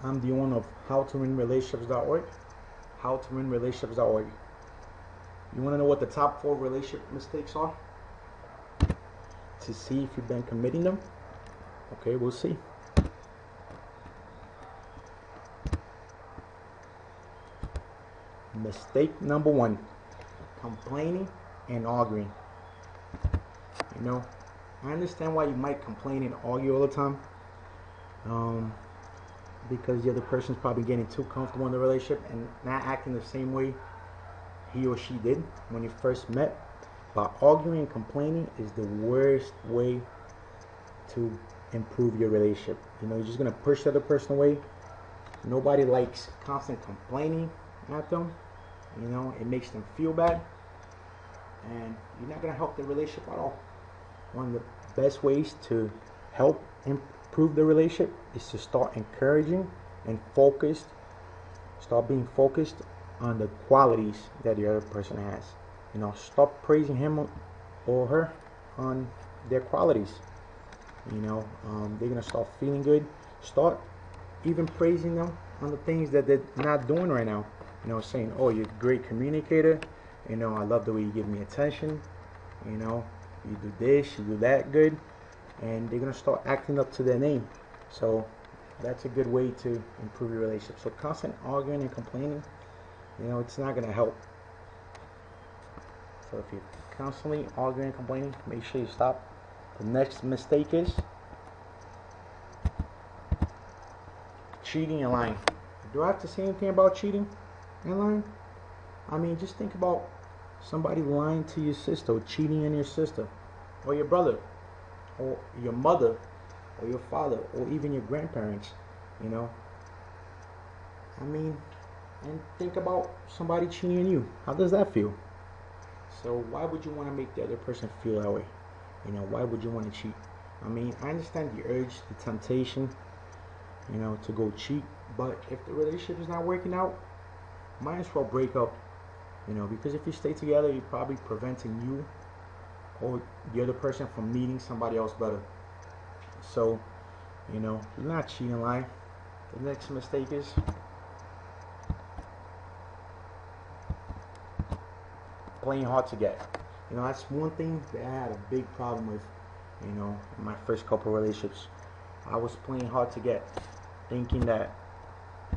I'm the owner of howtowinrelationships.org. Howtowinrelationships.org. You want to know what the top 4 relationship mistakes are? To see if you've been committing them? Okay, we'll see. Mistake number 1: complaining and arguing. You know, I understand why you might complain and argue all the time. Because the other person's probably getting too comfortable in the relationship and not acting the same way he or she did when you first met. But arguing and complaining is the worst way to improve your relationship. You know, you're just gonna push the other person away. Nobody likes constant complaining at them. You know, it makes them feel bad, and you're not gonna help the relationship at all. One of the best ways to help improve the relationship is to start encouraging and start being focused on the qualities that the other person has. You know, stop praising him or her on their qualities. You know, they're gonna start feeling good. Start even praising them on the things that they're not doing right now. You know, saying, oh, you're a great communicator. You know, I love the way you give me attention. You know, you do this, you do that good. And they're going to start acting up to their name. So that's a good way to improve your relationship. So constant arguing and complaining, you know, it's not going to help. So if you're constantly arguing and complaining, make sure you stop. The next mistake is cheating and lying. Do I have to say anything about cheating and lying? I mean, just think about somebody lying to your sister, or cheating on your sister, or your brother, or your mother, or your father, or even your grandparents. You know, I mean, and think about somebody cheating on you. How does that feel? So why would you want to make the other person feel that way? You know, why would you want to cheat? I mean, I understand the urge, the temptation, you know, to go cheat, but if the relationship is not working out, might as well break up. You know, because if you stay together, you're probably preventing you or the other person from meeting somebody else better. So, you know, you're not cheating in life. The next mistake is playing hard to get. You know, that's one thing that I had a big problem with, you know, in my first couple of relationships. I was playing hard to get, thinking that,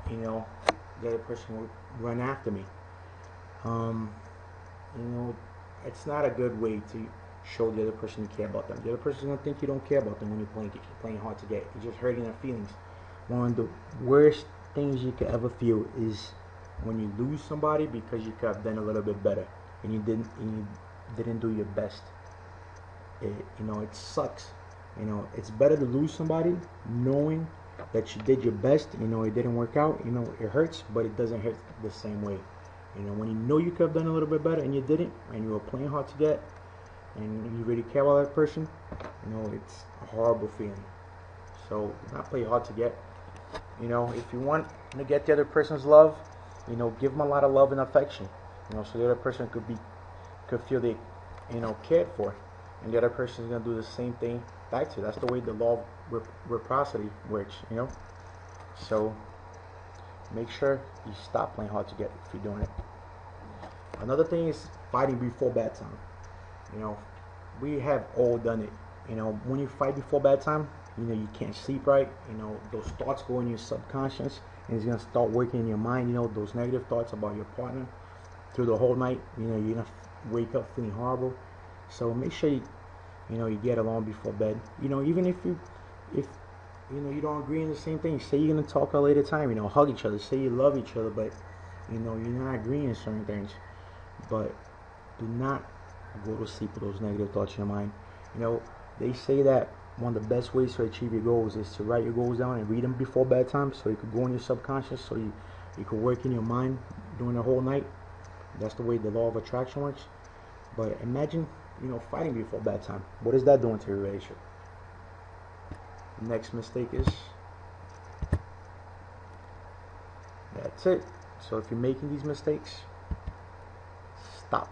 you know, the other person would run after me. You know, it's not a good way to show the other person you care about them. The other person's gonna think you don't care about them when you're playing hard to get. You're just hurting their feelings. One of the worst things you could ever feel is when you lose somebody because you could have done a little bit better and you didn't do your best. You know, it sucks. You know, it's better to lose somebody knowing that you did your best. You know, it didn't work out. You know, it hurts, but it doesn't hurt the same way. You know, when you know you could have done a little bit better and you didn't, and you were playing hard to get, and you really care about that person, you know, it's a horrible feeling. So, not play hard to get. You know, if you want to get the other person's love, you know, give them a lot of love and affection. You know, so the other person could feel they, you know, cared for, and the other person is gonna do the same thing back to you. That's the way the law of reciprocity works. You know, so make sure you stop playing hard to get if you're doing it. Another thing is fighting before bedtime. You know, we have all done it. You know, when you fight before bedtime, you know, you can't sleep right. You know, those thoughts go in your subconscious and it's gonna start working in your mind. You know, those negative thoughts about your partner through the whole night. You know, you're gonna wake up feeling horrible. So make sure you know, you get along before bed. You know, even if you know, you don't agree on the same thing. Say you're gonna talk at a later time. You know, hug each other. Say you love each other, but you know, you're not agreeing on certain things. But do not go to sleep with those negative thoughts in your mind. You know, they say that one of the best ways to achieve your goals is to write your goals down and read them before bedtime, so you could go in your subconscious, so you could work in your mind during the whole night. That's the way the law of attraction works. But imagine, you know, fighting before bedtime. What is that doing to your relationship? Next mistake is, that's it. So if you're making these mistakes, stop.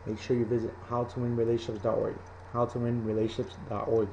Make sure you visit howtowinrelationships.org. Howtowinrelationships.org.